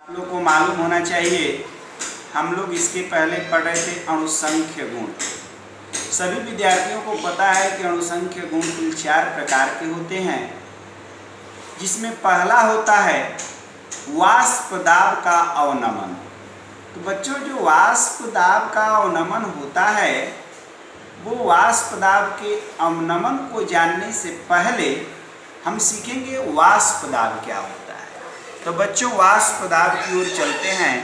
आप लोग को मालूम होना चाहिए, हम लोग इसके पहले पढ़ रहे थे अणुसंख्य गुण। सभी विद्यार्थियों को पता है कि अणुसंख्य गुण कुल 4 प्रकार के होते हैं, जिसमें पहला होता है वाष्प दाब का अवनमन। तो बच्चों, जो वाष्प दाब का अवनमन होता है, वो वाष्प दाब के अवनमन को जानने से पहले हम सीखेंगे वाष्प दाब क्या होता है। तो बच्चों, वाष्प दाब की ओर चलते हैं।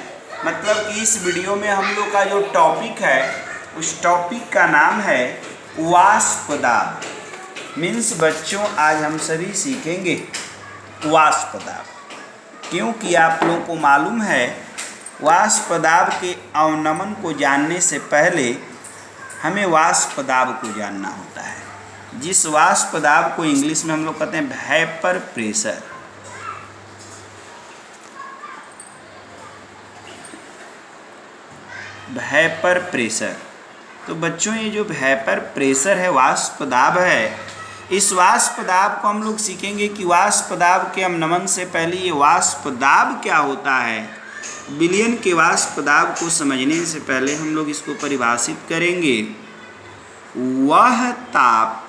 मतलब कि इस वीडियो में हम लोग का जो टॉपिक है, उस टॉपिक का नाम है वाष्प दाब। मीन्स बच्चों, आज हम सभी सीखेंगे वाष्प दाब, क्योंकि आप लोगों को मालूम है वाष्प दाब के अवनमन को जानने से पहले हमें वाष्प दाब को जानना होता है, जिस वाष्प दाब को इंग्लिश में हम लोग कहते हैं वेपर प्रेशर। Vapour pressure. तो बच्चों, ये जो वेपर प्रेशर है, वाष्प दाब है, इस वाष्प दाब को हम लोग सीखेंगे कि वाष्प दाब के अवनमन से पहले ये वाष्प दाब क्या होता है। विलयन के वाष्प दाब को समझने से पहले हम लोग इसको परिभाषित करेंगे। वह ताप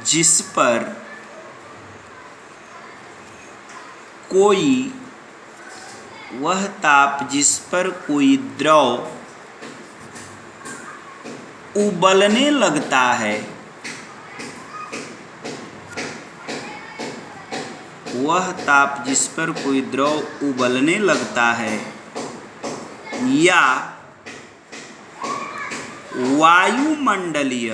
जिस पर कोई द्रव उबलने लगता है, वह ताप जिस पर कोई द्रव उबलने लगता है या वायुमंडलीय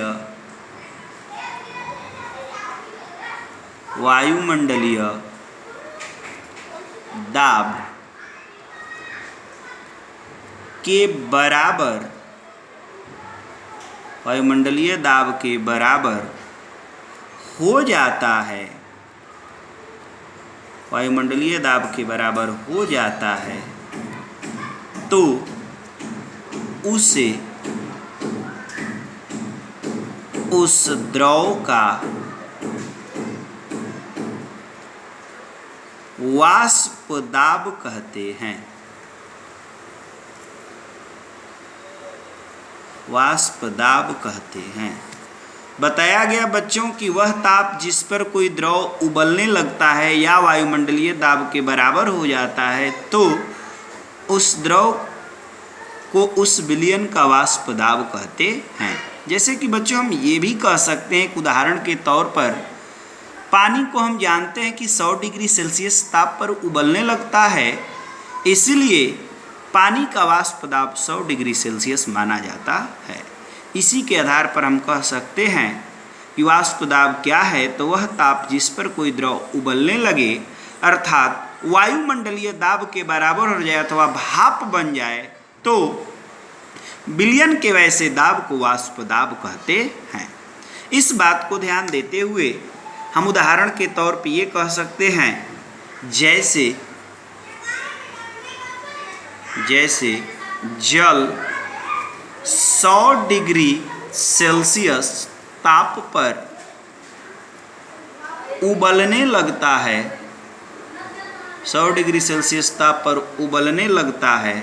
दाब के बराबर, वायुमंडलीय दाब के बराबर हो जाता है, वायुमंडलीय दाब के बराबर हो जाता है, तो उसे उस द्रव का वाष्प दाब कहते हैं। वाष्प दाब कहते हैं। बताया गया बच्चों कि वह ताप जिस पर कोई द्रव उबलने लगता है या वायुमंडलीय दाब के बराबर हो जाता है, तो उस द्रव को उस विलयन का वाष्प दाब कहते हैं। जैसे कि बच्चों, हम ये भी कह सकते हैं कि उदाहरण के तौर पर पानी को हम जानते हैं कि 100 डिग्री सेल्सियस ताप पर उबलने लगता है, इसलिए पानी का वाष्प दाब 100 डिग्री सेल्सियस माना जाता है। इसी के आधार पर हम कह सकते हैं कि वाष्प दाब क्या है, तो वह ताप जिस पर कोई द्रव उबलने लगे, अर्थात वायुमंडलीय दाब के बराबर हो जाए अथवा भाप बन जाए, तो विलयन के वैसे दाब को वाष्प दाब कहते हैं। इस बात को ध्यान देते हुए हम उदाहरण के तौर पर ये कह सकते हैं, जैसे जल 100 डिग्री सेल्सियस ताप पर उबलने लगता है, 100 डिग्री सेल्सियस ताप पर उबलने लगता है,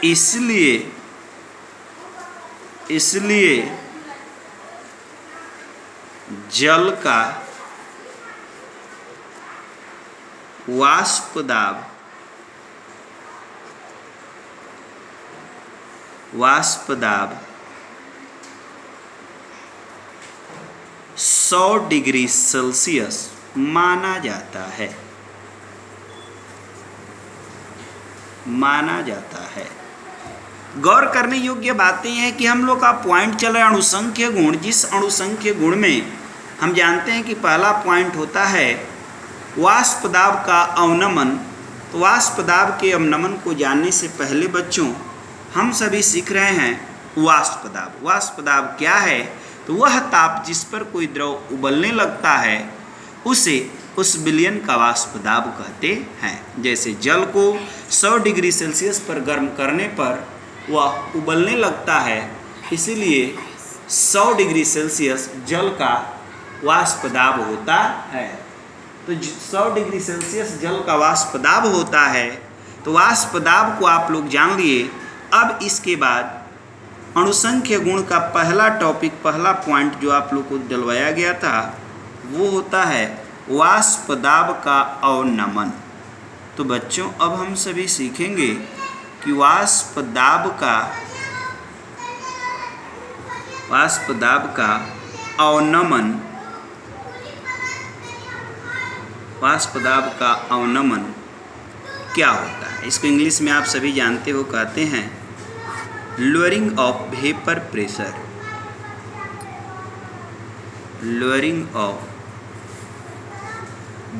इसलिए जल का वाष्प दाब 100 डिग्री सेल्सियस माना जाता है। गौर करने योग्य बातें हैं कि हम लोग का पॉइंट चल रहा है अणुसंख्य गुण, जिस अणुसंख्य गुण में हम जानते हैं कि पहला पॉइंट होता है वाष्प दाब का अवनमन। तो वाष्प दाब के अवनमन को जानने से पहले बच्चों, हम सभी सीख रहे हैं वाष्प दाब। वाष्प दाब क्या है? तो वह ताप जिस पर कोई द्रव उबलने लगता है, उसे उस विलयन का वाष्प दाब कहते हैं। जैसे जल को 100 डिग्री सेल्सियस पर गर्म करने पर वह उबलने लगता है, इसीलिए 100 डिग्री सेल्सियस जल का वाष्प दाब होता है। तो 100 डिग्री सेल्सियस जल का वाष्प दाब होता है। तो वाष्प दाब को आप लोग जान लिए। अब इसके बाद अणुसंख्य गुण का पहला टॉपिक, पहला पॉइंट जो आप लोग को दिलवाया गया था वो होता है वाष्प दाब का अवनमन। तो बच्चों अब हम सभी सीखेंगे कि वाष्प दाब का अवनमन, वाष्प दाब का अवनमन क्या होता है। इसको इंग्लिश में आप सभी जानते हो, कहते हैं lowering of vapour pressure. Lowering of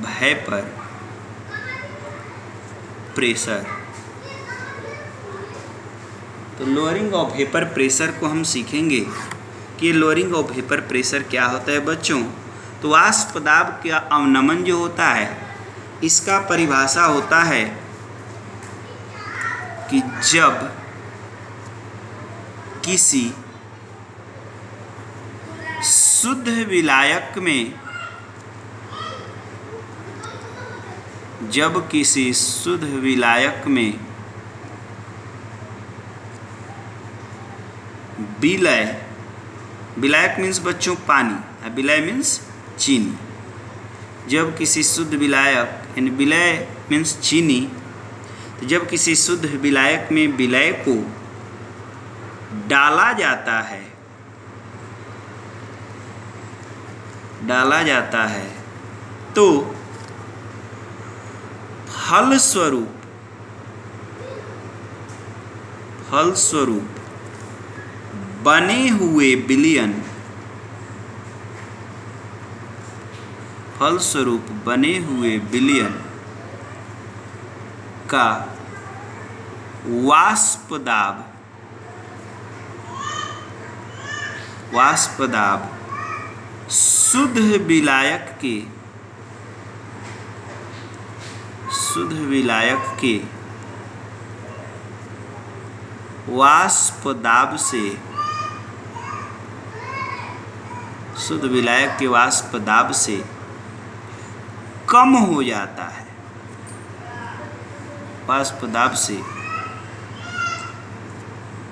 vapour pressure. तो लोअरिंग ऑफ वेपर प्रेशर को हम सीखेंगे कि लोअरिंग ऑफ वेपर प्रेशर क्या होता है बच्चों। तो वाष्प दाब का अवनमन जो होता है इसका परिभाषा होता है कि जब किसी शुद्ध विलायक में, जब किसी शुद्ध विलायक में विलय, विलायक मीन्स बच्चों पानी, विलय मीन्स चीनी। जब किसी शुद्ध विलायक यानी विलय मीन्स चीनी, तो जब किसी शुद्ध विलायक में विलय को डाला जाता है, तो फलस्वरूप बने हुए विलयन का वाष्प दाब शुद्ध विलायक के वाष्प दाब से, शुद्ध विलायक के वाष्प दाब से कम हो जाता है। वाष्प दाब से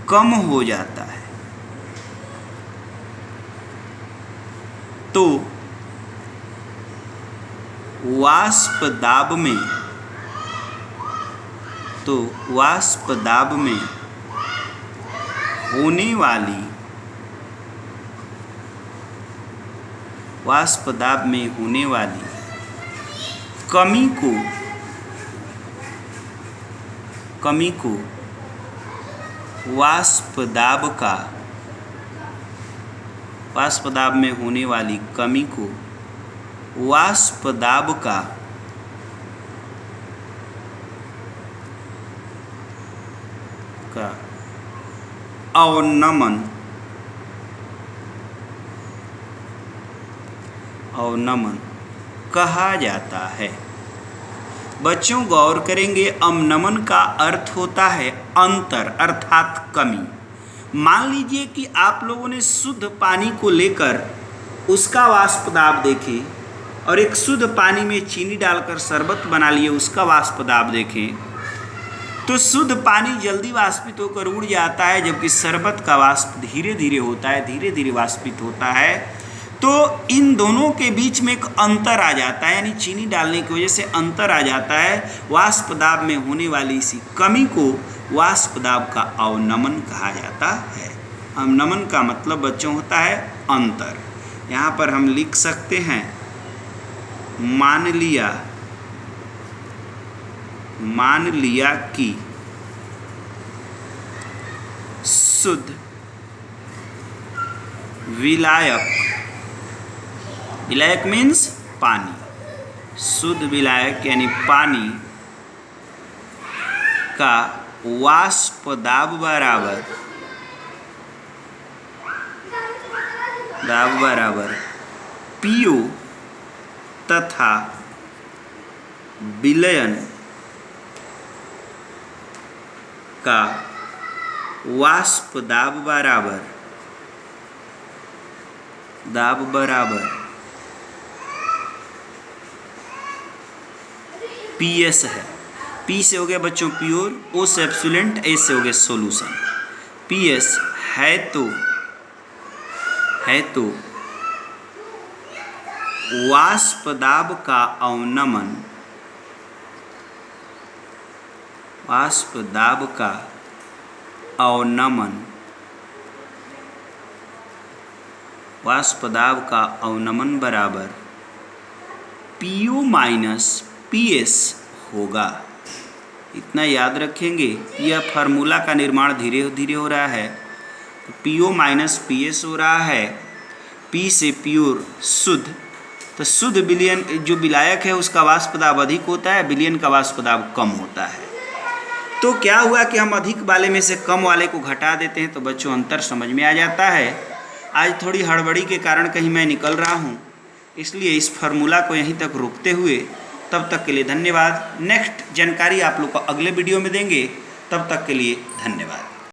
कम हो जाता है। तो वाष्प दाब में होने वाली कमी को वाष्प दाब में होने वाली कमी को वाष्प दाब का अवनमन कहा जाता है। बच्चों गौर करेंगे, अवनमन का अर्थ होता है अंतर अर्थात कमी। मान लीजिए कि आप लोगों ने शुद्ध पानी को लेकर उसका वाष्प दाब देखे और एक शुद्ध पानी में चीनी डालकर शरबत बना लिए, उसका वाष्प दाब देखें, तो शुद्ध पानी जल्दी वाष्पित होकर उड़ जाता है, जबकि शरबत का वाष्प धीरे धीरे होता है, धीरे धीरे वाष्पित होता है। तो इन दोनों के बीच में एक अंतर आ जाता है, यानी चीनी डालने की वजह से अंतर आ जाता है। वाष्प दाब में होने वाली इसी कमी को वाष्प दाब का अवनमन कहा जाता है। अवनमन का मतलब बच्चों होता है अंतर। यहाँ पर हम लिख सकते हैं मान लिया कि शुद्ध विलायक मीन्स पानी, शुद्ध विलायक यानी पानी का वाष्प दाब बराबर पीओ तथा विलयन का वाष्प दाब बराबर PS है। P से हो गया बच्चों प्योर, O से एब्सोल्यूट, A से हो गया सॉल्यूशन। PS है तो वाष्प दाब का अवनमन, वाष्प दाब का अवनमन, वाष्प दाब का अवनमन बराबर PO माइनस PS होगा। इतना याद रखेंगे। यह फार्मूला का निर्माण धीरे धीरे हो रहा है। तो PO माइनस PS हो रहा है। P से प्योर शुद्ध, तो शुद्ध विलयन जो विलायक है उसका वाष्प दाब अधिक होता है, विलयन का वाष्प दाब कम होता है। तो क्या हुआ कि हम अधिक वाले में से कम वाले को घटा देते हैं, तो बच्चों अंतर समझ में आ जाता है। आज थोड़ी हड़बड़ी के कारण कहीं मैं निकल रहा हूँ, इसलिए इस फार्मूला को यहीं तक रोकते हुए तब तक के लिए धन्यवाद। नेक्स्ट जानकारी आप लोग को अगले वीडियो में देंगे, तब तक के लिए धन्यवाद।